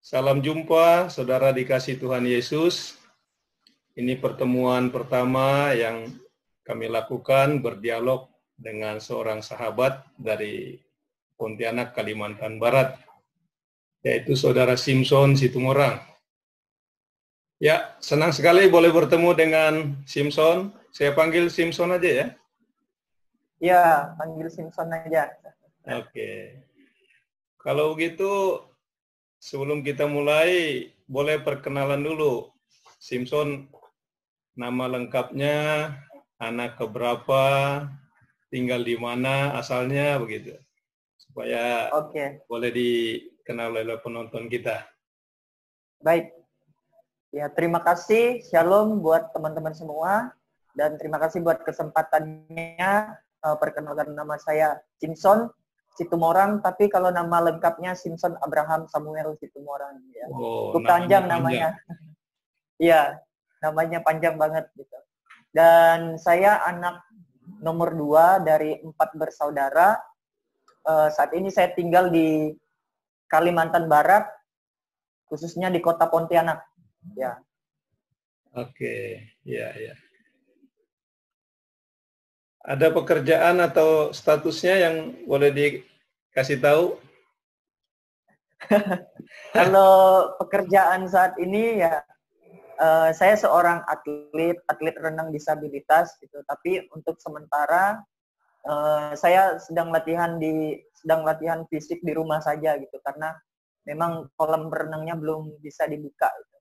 Salam jumpa, saudara dikasih Tuhan Yesus. Ini pertemuan pertama yang kami lakukan berdialog dengan seorang sahabat dari Pontianak, Kalimantan Barat, yaitu saudara Simpson Situmorang. Ya, senang sekali boleh bertemu dengan Simpson. Saya panggil Simpson aja ya. Ya, panggil Simpson aja. Oke. Kalau begitu, sebelum kita mulai, boleh perkenalan dulu. Simpson, nama lengkapnya, anak keberapa, tinggal di mana, asalnya, begitu. Supaya boleh dikenal oleh penonton kita. Baik. Ya, terima kasih. Shalom buat teman-teman semua. Dan terima kasih buat kesempatannya. Perkenalkan, nama saya Simpson Situmorang, tapi kalau nama lengkapnya Simpson Abraham Samuel Situmorang. Ya. Oh, panjang namanya. Iya, namanya panjang banget gitu. Dan saya anak nomor 2 dari 4 bersaudara. Saat ini saya tinggal di Kalimantan Barat, khususnya di kota Pontianak. Ya. Oke, ya. Ada pekerjaan atau statusnya yang boleh dikasih tahu? Kalau pekerjaan saat ini ya, saya seorang atlet renang disabilitas gitu. Tapi untuk sementara saya sedang latihan fisik di rumah saja gitu, karena memang kolam renangnya belum bisa dibuka. Gitu.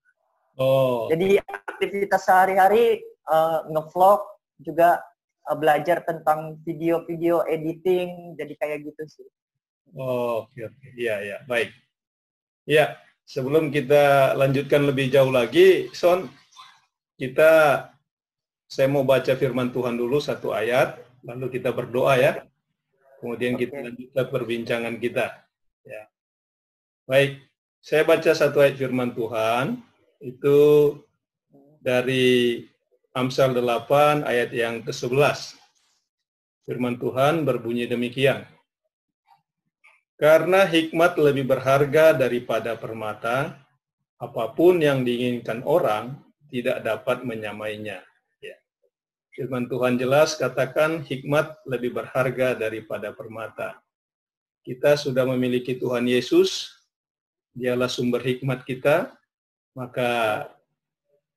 Oh. Jadi aktivitas sehari-hari ngevlog, juga belajar tentang video-video editing, jadi kayak gitu sih. Oh, oke. Iya, baik. Ya, sebelum kita lanjutkan lebih jauh lagi, Son, saya mau baca firman Tuhan dulu satu ayat, lalu kita berdoa ya. Kemudian kita lanjutkan perbincangan kita. Ya. Baik, saya baca satu ayat firman Tuhan, itu dari Amsal 8 ayat yang ke-11. Firman Tuhan berbunyi demikian. Karena hikmat lebih berharga daripada permata, apapun yang diinginkan orang tidak dapat menyamainya. Ya. Firman Tuhan jelas katakan hikmat lebih berharga daripada permata. Kita sudah memiliki Tuhan Yesus, dialah sumber hikmat kita, maka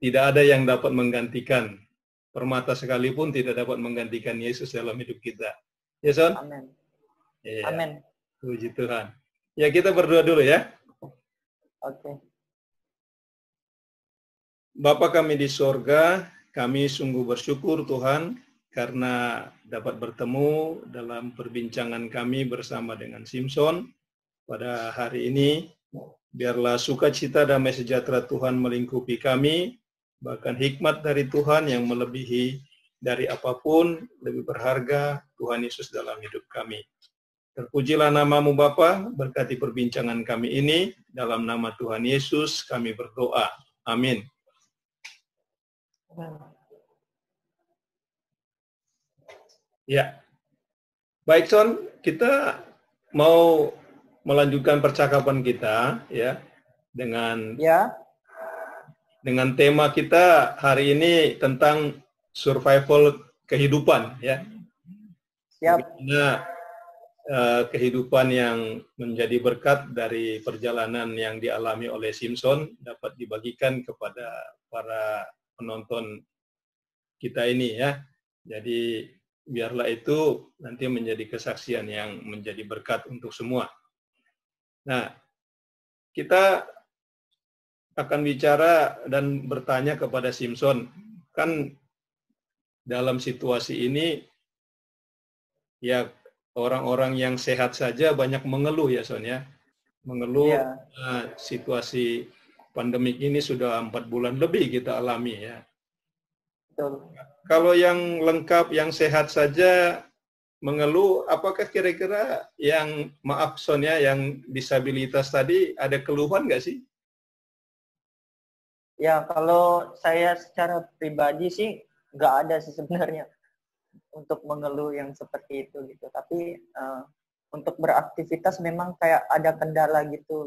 tidak ada yang dapat menggantikan. Permata sekalipun tidak dapat menggantikan Yesus dalam hidup kita. Ya, Son? Amin. Ya. Amin. Puji Tuhan. Ya, kita berdoa dulu ya. Oke. Bapa kami di sorga, kami sungguh bersyukur Tuhan karena dapat bertemu dalam perbincangan kami bersama dengan Simpson pada hari ini. Biarlah sukacita damai sejahtera Tuhan melingkupi kami, bahkan hikmat dari Tuhan yang melebihi dari apapun lebih berharga Tuhan Yesus dalam hidup kami. Terpujilah namamu Bapa, berkati perbincangan kami ini, dalam nama Tuhan Yesus kami berdoa. Amin. Ya, baik Son, kita mau melanjutkan percakapan kita ya dengan tema kita hari ini tentang survival kehidupan ya. Bagaimana kehidupan yang menjadi berkat dari perjalanan yang dialami oleh Simpson dapat dibagikan kepada para penonton kita ini ya. Jadi biarlah itu nanti menjadi kesaksian yang menjadi berkat untuk semua. Nah, kita akan bicara dan bertanya kepada Simpson, kan dalam situasi ini ya orang-orang yang sehat saja banyak mengeluh ya Son ya. Mengeluh situasi pandemik ini sudah 4 bulan lebih kita alami ya. Betul. Kalau yang lengkap, yang sehat saja mengeluh, apakah kira-kira yang maaf Son ya, yang disabilitas tadi ada keluhan nggak sih? Ya, kalau saya secara pribadi sih nggak ada sih sebenarnya untuk mengeluh yang seperti itu gitu. Tapi untuk beraktivitas memang kayak ada kendala gitu.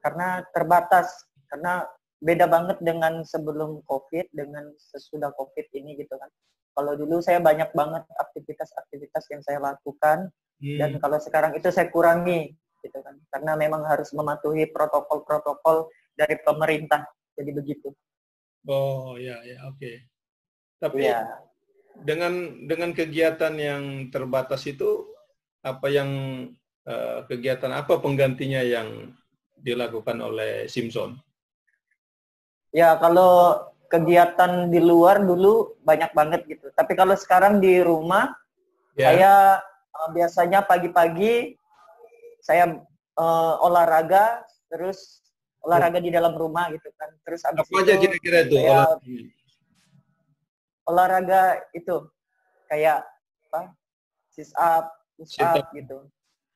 karena terbatas, karena beda banget dengan sebelum COVID dengan sesudah COVID ini gitu kan. Kalau dulu saya banyak banget aktivitas-aktivitas yang saya lakukan, dan kalau sekarang itu saya kurangi gitu kan, karena memang harus mematuhi protokol-protokol dari pemerintah, jadi begitu. Oh ya ya, oke. Tapi Iya. dengan kegiatan yang terbatas itu, apa yang kegiatan apa penggantinya yang dilakukan oleh Simpson? Ya, kalau kegiatan di luar dulu banyak banget gitu. Tapi kalau sekarang di rumah, Ya. saya biasanya pagi-pagi saya olahraga, terus olahraga di dalam rumah gitu kan. Terus abis Apa aja itu kira-kira itu saya olahraga itu kayak apa? Sit up, push sit up? up gitu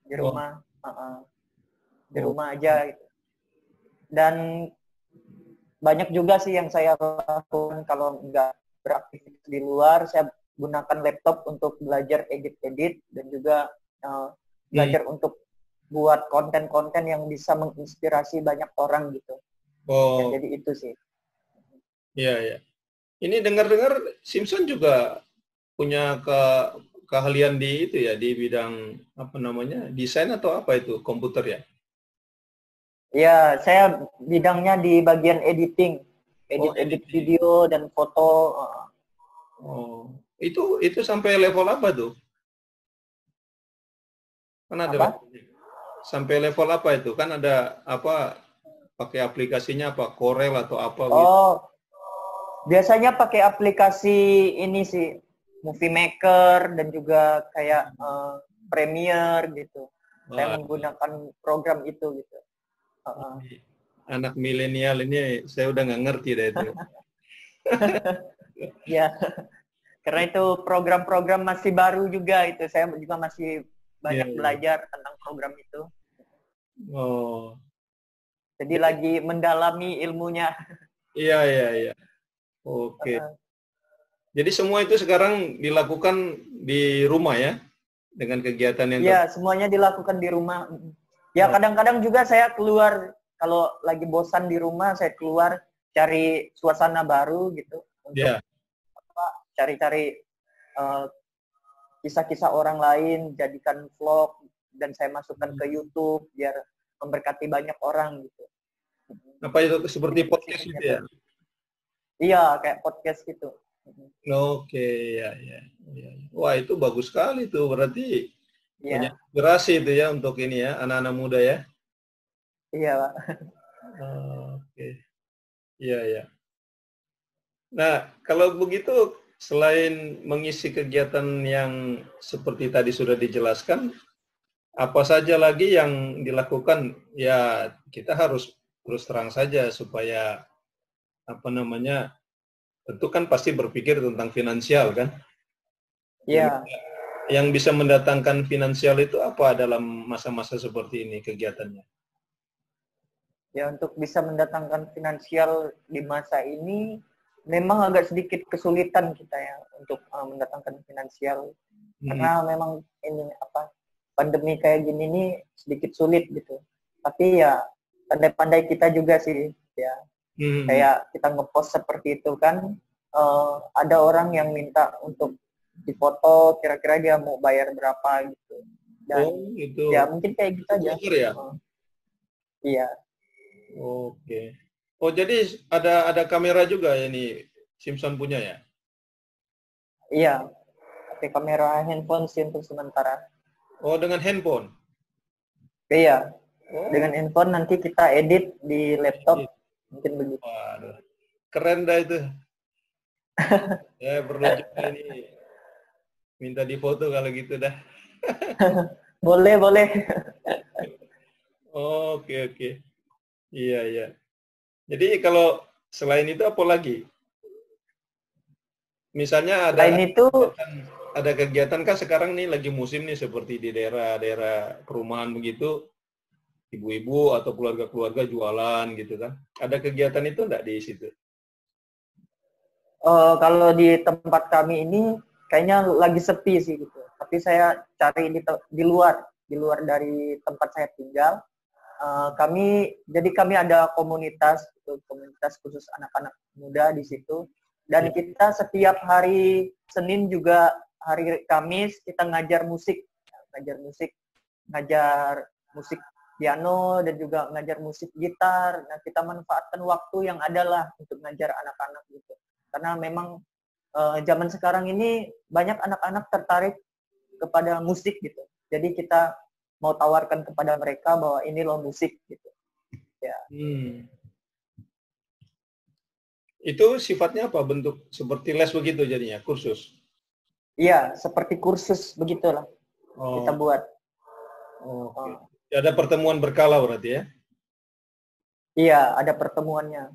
di Oh, rumah, di oh, rumah aja gitu. Dan banyak juga sih yang saya lakukan kalau nggak beraktivitas di luar, saya gunakan laptop untuk belajar edit-edit dan juga belajar untuk buat konten-konten yang bisa menginspirasi banyak orang gitu. Ya, oh, jadi itu sih. iya ya. Ini dengar-dengar Simpson juga punya keahlian di itu ya, di bidang apa namanya, desain atau apa itu, komputer ya? Ya, saya bidangnya di bagian editing, Oh, edit-edit editing. video dan foto. Oh, itu sampai level apa tuh? Kan ada Apa? levelnya. Sampai level apa itu? Kan ada apa, pakai aplikasinya apa, Corel atau apa gitu. Oh, biasanya pakai aplikasi ini sih, Movie Maker dan juga kayak Premiere gitu. Saya Wah, menggunakan program itu gitu. ini anak milenial ini saya udah nggak ngerti deh itu. Ya, karena itu program-program masih baru juga itu. Saya juga masih Iya, banyak iya. belajar tentang program itu. Oh, Jadi jadi lagi mendalami ilmunya. iya iya iya. Oke. Jadi semua itu sekarang dilakukan di rumah ya, dengan kegiatan yang Ya, semuanya dilakukan di rumah. Ya, oh, kadang-kadang juga saya keluar kalau lagi bosan di rumah, saya keluar cari suasana baru gitu untuk ya. cari-cari kisah-kisah orang lain, jadikan vlog dan saya masukkan ke YouTube biar memberkati banyak orang gitu. Apa itu seperti Itu sih podcast itu ya? kegiatan. Iya, kayak podcast gitu. Oke, ya, ya, ya. Wah, itu bagus sekali tuh. Berarti punya Iya, inspirasi itu ya untuk ini ya, anak-anak muda ya. iya, Pak. Oke, iya, ya. Nah, kalau begitu, selain mengisi kegiatan yang seperti tadi sudah dijelaskan, apa saja lagi yang dilakukan? Ya, kita harus terus terang saja supaya apa namanya, tentu kan pasti berpikir tentang finansial kan. Iya, Yang bisa mendatangkan finansial itu apa dalam masa-masa seperti ini kegiatannya? ya untuk bisa mendatangkan finansial di masa ini memang agak sedikit kesulitan kita ya untuk mendatangkan finansial Hmm. karena memang ini apa pandemi kayak gini nih sedikit sulit gitu. Tapi ya pandai-pandai kita juga sih ya. Hmm. Kayak kita ngepost seperti itu kan ada orang yang minta untuk difoto kira-kira dia mau bayar berapa gitu. Oh, Dan itu ya mungkin kayak gitu aja. fotografer ya? Iya. Oke. Oh, jadi ada kamera juga ya ini Simpson punya ya? Iya, pakai kamera handphone sih untuk sementara. Oh, dengan handphone. Iya, Oh, dengan handphone nanti kita edit di edit. laptop, mungkin begitu. Waduh. Keren dah itu. Ya, perlu juga ini minta difoto kalau gitu dah. Boleh, boleh. Oke, oke. Iya, iya. Jadi kalau selain itu apa lagi? Misalnya Selain itu, ada kegiatan kan sekarang nih lagi musim nih seperti di daerah-daerah perumahan begitu, ibu-ibu atau keluarga-keluarga jualan gitu kan. Ada kegiatan itu enggak di situ? kalau di tempat kami ini kayaknya lagi sepi sih gitu. Tapi saya cari di luar dari tempat saya tinggal. kami ada komunitas, gitu, komunitas khusus anak-anak muda di situ. Dan kita setiap hari Senin juga hari Kamis kita ngajar musik, ngajar musik piano dan juga ngajar musik gitar. Nah, kita manfaatkan waktu yang ada lah untuk ngajar anak-anak gitu. Karena memang zaman sekarang ini banyak anak-anak tertarik kepada musik gitu. Jadi kita mau tawarkan kepada mereka bahwa ini loh musik gitu. Ya. Itu sifatnya apa? Bentuk seperti les begitu jadinya, kursus? Iya, seperti kursus begitulah kita buat. Oke. Ada pertemuan berkala berarti ya? Iya, ada pertemuannya.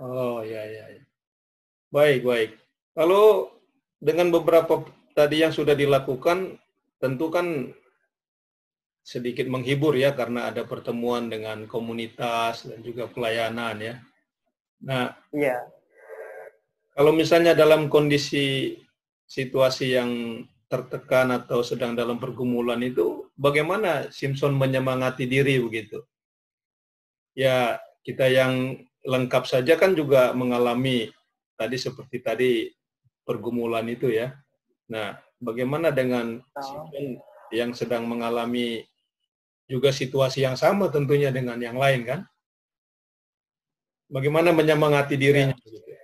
Oh, ya. Baik. Kalau dengan beberapa tadi yang sudah dilakukan, tentu kan sedikit menghibur ya, karena ada pertemuan dengan komunitas dan juga pelayanan ya. Nah, iya. Kalau misalnya dalam kondisi situasi yang tertekan atau sedang dalam pergumulan itu, bagaimana Simpson menyemangati diri begitu? Ya, kita yang lengkap saja kan juga mengalami seperti tadi pergumulan itu ya. Nah, bagaimana dengan Simpson yang sedang mengalami juga situasi yang sama tentunya dengan yang lain kan? Bagaimana menyemangati dirinya? Ya.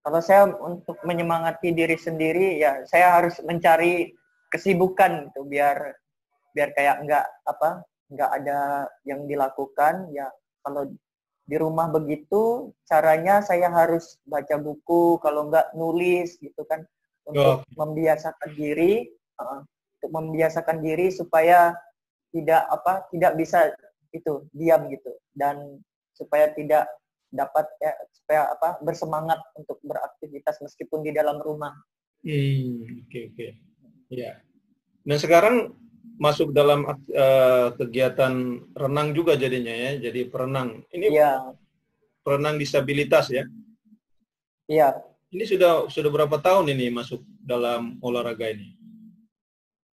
Kalau saya untuk menyemangati diri sendiri, ya saya harus mencari kesibukan gitu biar kayak nggak ada yang dilakukan. Ya kalau di rumah begitu, caranya saya harus baca buku, kalau nggak nulis gitu kan, untuk membiasakan diri supaya tidak bisa itu diam gitu, dan supaya tidak dapat supaya bersemangat untuk beraktivitas meskipun di dalam rumah. Oke. Ya. Nah sekarang masuk dalam kegiatan renang juga jadinya ya, jadi perenang. Ini perenang disabilitas ya? Iya. Ini sudah berapa tahun ini masuk dalam olahraga ini?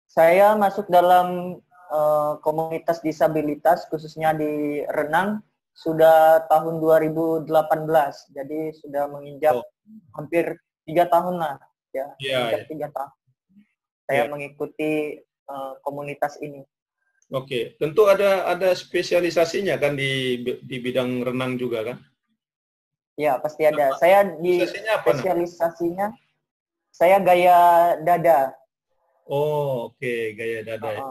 Saya masuk dalam komunitas disabilitas khususnya di renang sudah tahun 2018, jadi sudah menginjak hampir 3 tahun lah ya, menginjak 3 tahun. Saya mengikuti komunitas ini. Oke, tentu ada spesialisasinya kan di bidang renang juga kan? Ya, pasti ada. Saya di spesialisasinya, saya gaya dada. Oh, oke, gaya dada ya.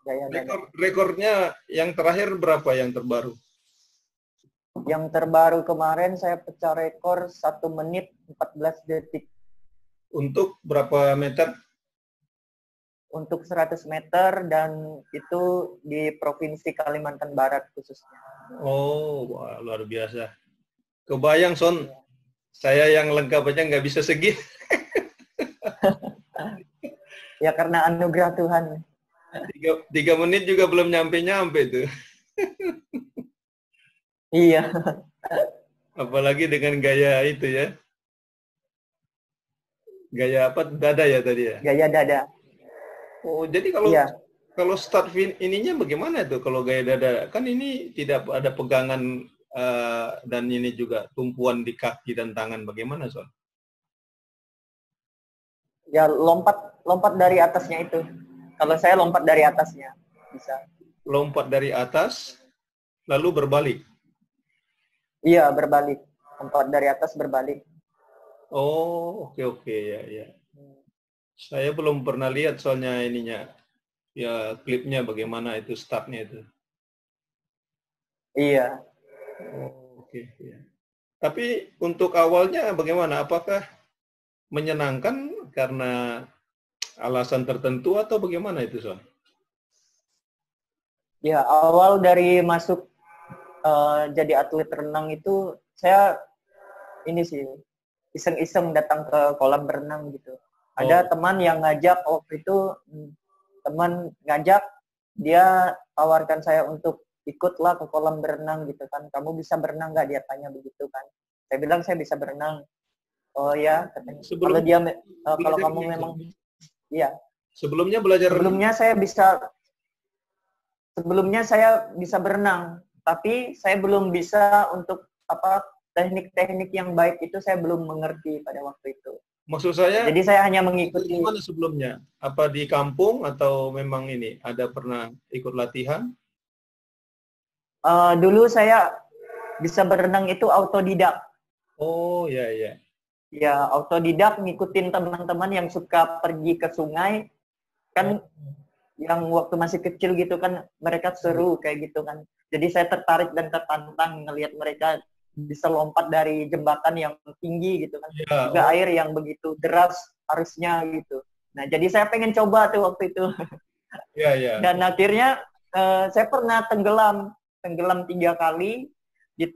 Gaya dada. Rekornya yang terakhir berapa yang terbaru? Yang terbaru kemarin saya pecah rekor 1 menit 14 detik. Untuk berapa meter? Untuk 100 meter dan itu di Provinsi Kalimantan Barat khususnya. Oh, wah, luar biasa. Kebayang, Son. Saya yang lengkap aja nggak bisa segitu. Ya karena anugerah Tuhan. 3 menit juga belum nyampe tuh. Iya. Apalagi dengan gaya itu ya. Gaya apa? Dada ya tadi ya? Gaya dada. Oh, jadi kalau start ininya bagaimana tuh kalau gaya dada? Kan ini tidak ada pegangan dan ini juga tumpuan di kaki dan tangan. Bagaimana, Son? Ya lompat dari atasnya itu. Kalau saya lompat dari atasnya bisa. Lompat dari atas lalu berbalik. Iya, berbalik. Lompat dari atas berbalik. Oh, oke ya. Saya belum pernah lihat soalnya ininya. Ya, klipnya bagaimana itu startnya itu. Iya. Oh, oke ya. Tapi untuk awalnya bagaimana? Apakah menyenangkan karena alasan tertentu atau bagaimana itu, Son? Ya, awal dari masuk jadi atlet renang itu saya ini sih iseng-iseng datang ke kolam berenang gitu. Ada teman yang ngajak waktu itu, teman ngajak, dia tawarkan saya untuk ikutlah ke kolam berenang gitu kan. Kamu bisa berenang nggak? Dia tanya begitu kan. Saya bilang saya bisa berenang. Oh ya, katanya. Kalau kamu memang iya. Sebelumnya belajar Sebelumnya saya bisa sebelumnya saya bisa berenang, tapi saya belum bisa untuk teknik-teknik yang baik itu saya belum mengerti pada waktu itu. Maksud saya, Jadi saya hanya mengikuti. di mana sebelumnya? Apa di kampung atau memang ini ada pernah ikut latihan? Dulu saya bisa berenang itu autodidak. Oh ya ya. Ya, autodidak ngikutin teman-teman yang suka pergi ke sungai. Kan yang waktu masih kecil gitu kan mereka seru kayak gitu kan. Jadi saya tertarik dan tertantang ngelihat mereka bisa lompat dari jembatan yang tinggi gitu kan. Ya, Juga air yang begitu deras arusnya gitu. Nah, jadi saya pengen coba tuh waktu itu. ya ya. Dan akhirnya saya pernah tenggelam 3 kali,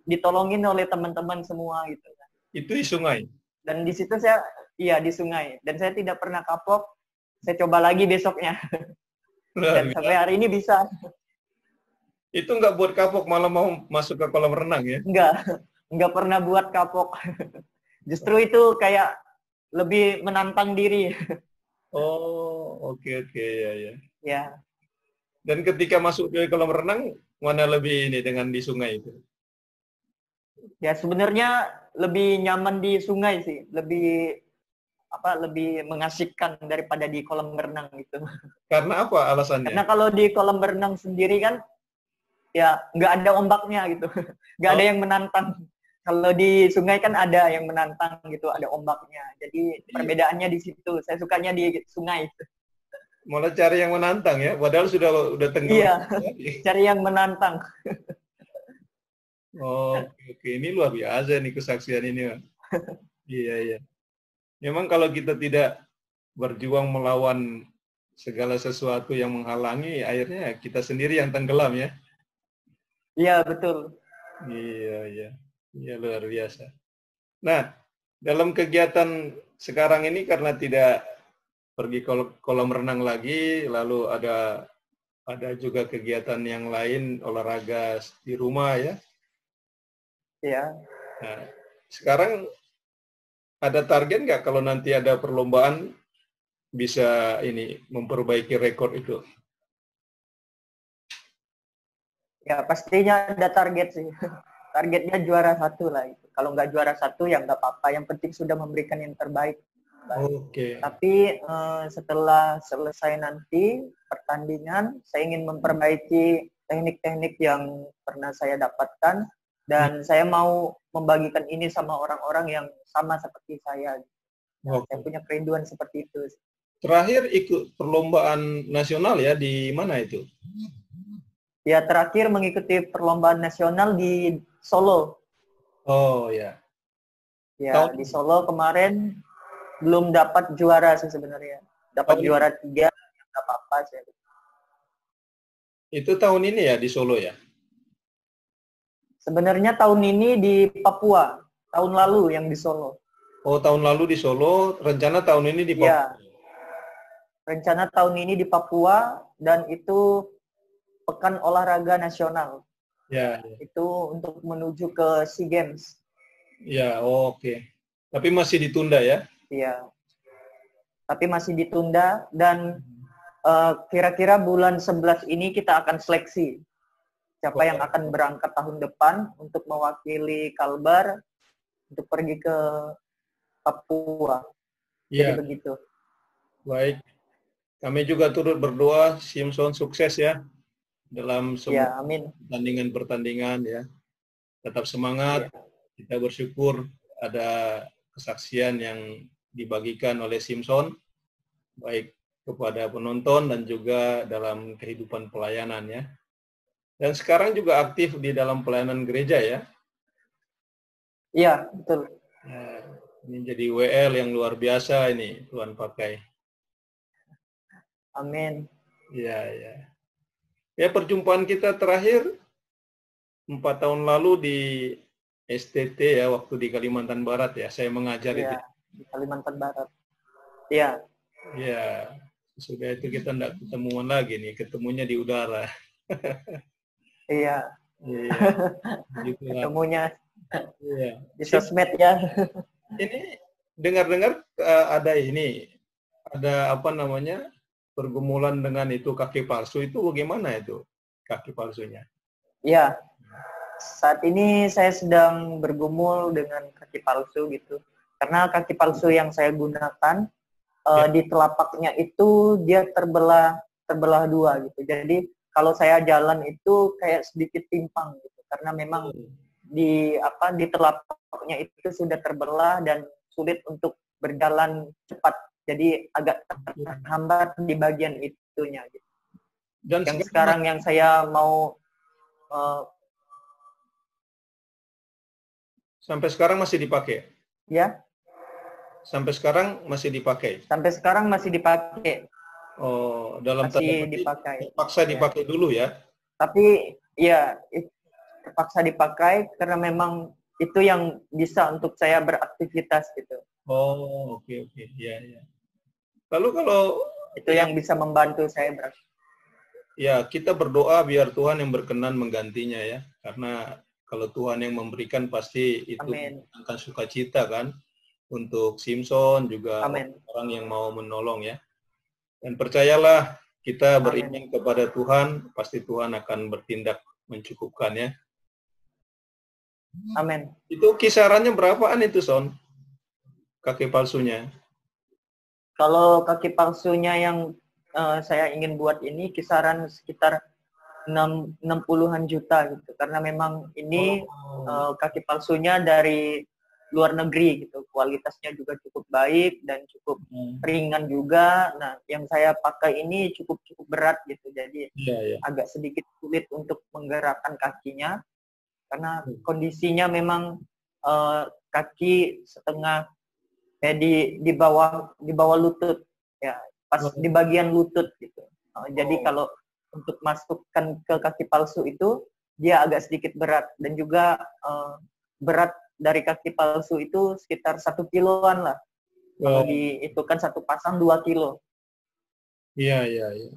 ditolongin oleh teman-teman semua gitu. Itu di sungai. Dan di situ saya, iya di sungai. Dan saya tidak pernah kapok. Saya coba lagi besoknya. Dan sampai hari ini bisa. Itu nggak buat kapok, malah mau masuk ke kolam renang ya? Nggak pernah buat kapok. Justru itu kayak lebih menantang diri. Oh, oke oke ya ya. Ya. Dan ketika masuk ke kolam renang, mana lebih ini dengan di sungai itu? Ya sebenarnya lebih nyaman di sungai sih, lebih mengasihkan daripada di kolam berenang gitu. Karena apa alasannya? Karena kalau di kolam berenang sendiri kan ya nggak ada ombaknya gitu, nggak ada yang menantang. Kalau di sungai kan ada yang menantang gitu, ada ombaknya. Jadi perbedaannya di situ. Saya sukanya di sungai. Malah cari yang menantang ya, padahal udah tenggelam. Iya, cari yang menantang. Oh, oke. Ini luar biasa nih kesaksian ini. Iya, iya. Memang kalau kita tidak berjuang melawan segala sesuatu yang menghalangi, akhirnya kita sendiri yang tenggelam ya. Iya, betul. Iya, iya. Iya, luar biasa. Nah, dalam kegiatan sekarang ini karena tidak pergi kolam renang lagi, lalu ada juga kegiatan yang lain, olahraga di rumah ya. Iya. Nah, sekarang ada target nggak kalau nanti ada perlombaan bisa ini memperbaiki rekor itu? Ya, pastinya ada target sih. Targetnya juara 1 lah itu. Kalau nggak juara 1 ya nggak apa-apa. Yang penting sudah memberikan yang terbaik. Oke. Tapi setelah selesai nanti pertandingan, saya ingin memperbaiki teknik-teknik yang pernah saya dapatkan dan saya mau membagikan ini sama orang-orang yang sama seperti saya. Saya punya kerinduan seperti itu. Terakhir ikut perlombaan nasional ya, di mana itu? Ya, terakhir mengikuti perlombaan nasional di Solo. Oh ya. Ya, di Solo kemarin belum dapat juara sih sebenarnya. Dapat juara 3, nggak apa-apa sih. Itu tahun ini ya di Solo ya? Sebenarnya tahun ini di Papua. Tahun lalu yang di Solo. Oh, tahun lalu di Solo, rencana tahun ini di Papua. Ya. Rencana tahun ini di Papua dan itu Pekan Olahraga Nasional. Ya. Itu untuk menuju ke SEA Games. Ya, oke. Tapi masih ditunda ya? Iya. Tapi masih ditunda dan kira-kira bulan 11 ini kita akan seleksi siapa yang akan berangkat tahun depan untuk mewakili Kalbar untuk pergi ke Papua. Iya. Jadi begitu. Baik. Kami juga turut berdoa Simpson sukses ya dalam semua pertandingan-pertandingan ya. Tetap semangat. Ya. Kita bersyukur ada kesaksian yang dibagikan oleh Simpson baik kepada penonton dan juga dalam kehidupan pelayanan ya. Dan sekarang juga aktif di dalam pelayanan gereja ya. Iya, betul. Nah, ini jadi WL yang luar biasa ini Tuhan pakai. Amin. Iya, ya. Ya, perjumpaan kita terakhir 4 tahun lalu di STT ya, waktu di Kalimantan Barat ya. Saya mengajar itu. Di Kalimantan Barat. Iya. Ya, sudah itu kita tidak ketemuan lagi nih, ketemunya di udara. Iya. Iya. Ketemunya iya. Di sosmed ya. Ini dengar-dengar ada apa namanya, pergumulan dengan itu kaki palsu itu bagaimana itu? kaki palsunya? Ya, saat ini saya sedang bergumul dengan kaki palsu gitu. Karena kaki palsu yang saya gunakan di telapaknya itu dia terbelah dua gitu. Jadi kalau saya jalan itu kayak sedikit timpang gitu. Karena memang di telapaknya itu sudah terbelah dan sulit untuk berjalan cepat. Jadi agak terhambat di bagian itunya gitu. Dan Yang sekarang yang saya mau sampai sekarang masih dipakai? Ya. Sampai sekarang masih dipakai? Sampai sekarang masih dipakai. Oh, dalam tanda Masih petik dipakai. terpaksa dipakai dulu ya? Tapi ya terpaksa dipakai karena memang itu yang bisa untuk saya beraktivitas gitu. Oh, oke. Ya. Lalu kalau itu yang bisa membantu saya ya, kita berdoa biar Tuhan yang berkenan menggantinya ya. Karena kalau Tuhan yang memberikan pasti itu akan sukacita kan. Untuk Simpson juga orang yang mau menolong ya. Dan percayalah, kita beriman kepada Tuhan, pasti Tuhan akan bertindak mencukupkan ya. Amin. Itu kisarannya berapaan itu, Son? Kaki palsunya? Kalau kaki palsunya yang saya ingin buat ini kisaran sekitar 60-an juta gitu. Karena memang ini kaki palsunya dari luar negeri gitu. Kualitasnya juga cukup baik dan cukup ringan juga. Nah, yang saya pakai ini cukup berat gitu. Jadi agak sedikit sulit untuk menggerakkan kakinya karena kondisinya memang kaki setengah di bawah lutut ya, pas di bagian lutut gitu. Jadi kalau untuk masukkan ke kaki palsu itu dia agak sedikit berat dan juga berat dari kaki palsu itu sekitar 1 kiloan lah. Kalau itu kan satu pasang 2 kilo. Iya.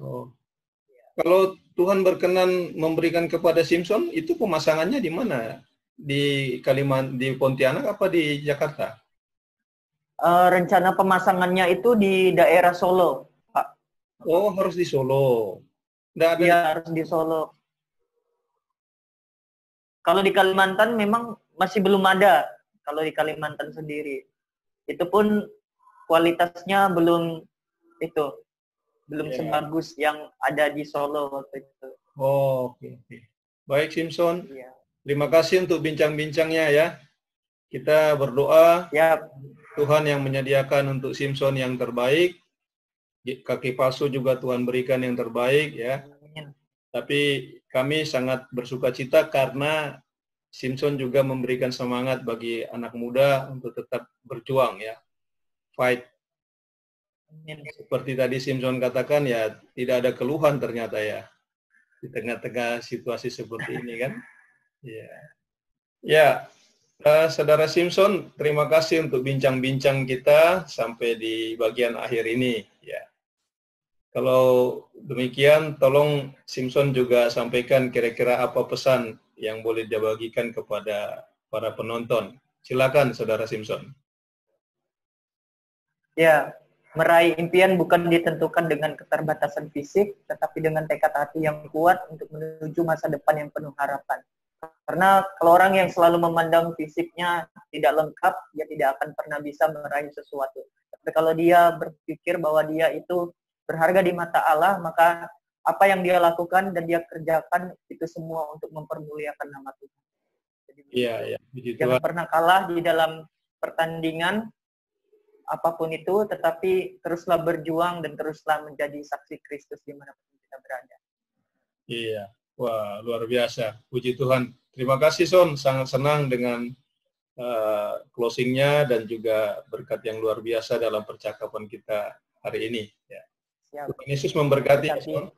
Oh. Kalau Tuhan berkenan memberikan kepada Simpson, itu pemasangannya di mana? Di Pontianak apa di Jakarta? Rencana pemasangannya itu di daerah Solo, Pak. Oh, harus di Solo. Iya, harus di Solo. Kalau di Kalimantan memang masih belum ada. Kalau di Kalimantan sendiri, itu pun kualitasnya belum sebagus yang ada di Solo waktu itu. Oh, oke. Baik, Simpson. Ya. Terima kasih untuk bincang-bincangnya ya. Kita berdoa Tuhan yang menyediakan untuk Simpson yang terbaik. Kaki palsu juga Tuhan berikan yang terbaik ya. Tapi kami sangat bersukacita karena Simpson juga memberikan semangat bagi anak muda untuk tetap berjuang ya. Fight. Seperti tadi Simpson katakan ya, tidak ada keluhan ternyata ya. Di tengah-tengah situasi seperti ini kan. Ya. Saudara Simpson, terima kasih untuk bincang-bincang kita sampai di bagian akhir ini ya. Kalau demikian, tolong Simpson juga sampaikan kira-kira apa pesan yang boleh dibagikan kepada para penonton. Silakan, Saudara Simpson. Ya, meraih impian bukan ditentukan dengan keterbatasan fisik, tetapi dengan tekad hati yang kuat untuk menuju masa depan yang penuh harapan. Karena kalau orang yang selalu memandang fisiknya tidak lengkap, dia tidak akan pernah bisa meraih sesuatu. Tapi kalau dia berpikir bahwa dia itu berharga di mata Allah, maka apa yang dia lakukan dan dia kerjakan itu semua untuk mempermuliakan nama Tuhan. Jadi, jangan pernah kalah di dalam pertandingan apapun itu, tetapi teruslah berjuang dan teruslah menjadi saksi Kristus dimanapun kita berada. Iya. Wah, luar biasa. Puji Tuhan. Terima kasih, Son. Sangat senang dengan closingnya dan juga berkat yang luar biasa dalam percakapan kita hari ini. Ya. Tuhan Yesus memberkati, Son.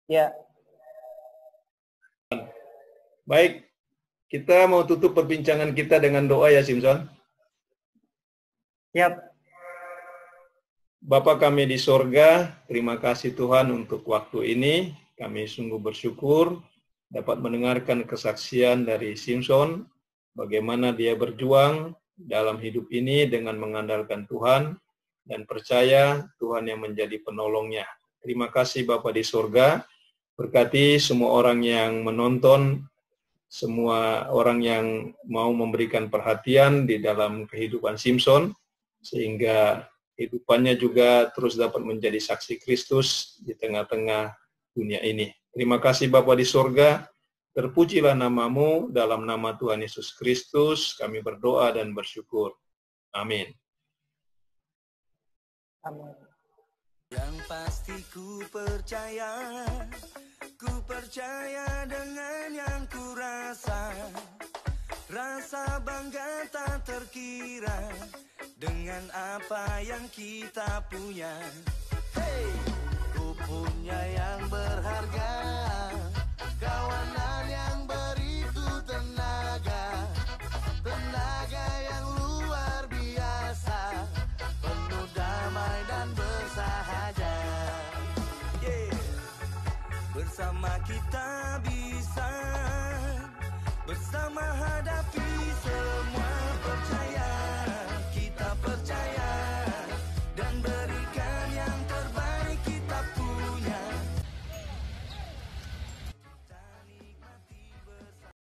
Ya. Baik, kita mau tutup perbincangan kita dengan doa ya, Simpson. Yap. Bapa kami di sorga, terima kasih Tuhan untuk waktu ini. Kami sungguh bersyukur dapat mendengarkan kesaksian dari Simpson, bagaimana dia berjuang dalam hidup ini dengan mengandalkan Tuhan dan percaya Tuhan yang menjadi penolongnya. Terima kasih Bapa di sorga, Berkati semua orang yang menonton, semua orang yang mau memberikan perhatian di dalam kehidupan Simpson, sehingga kehidupannya juga terus dapat menjadi saksi Kristus di tengah-tengah dunia ini. Terima kasih Bapa di surga, terpujilah namamu, dalam nama Tuhan Yesus Kristus kami berdoa dan bersyukur. Amin. Amin. Yang pasti ku percaya dengan yang ku rasa bangga tak terkira dengan apa yang kita punya. Hey, ku punya yang berharga, kawanan yang beriku tenaga yang luar biasa, penuh damai dan bersahaja. Yeah. Bersama kita bisa, bersama hadapi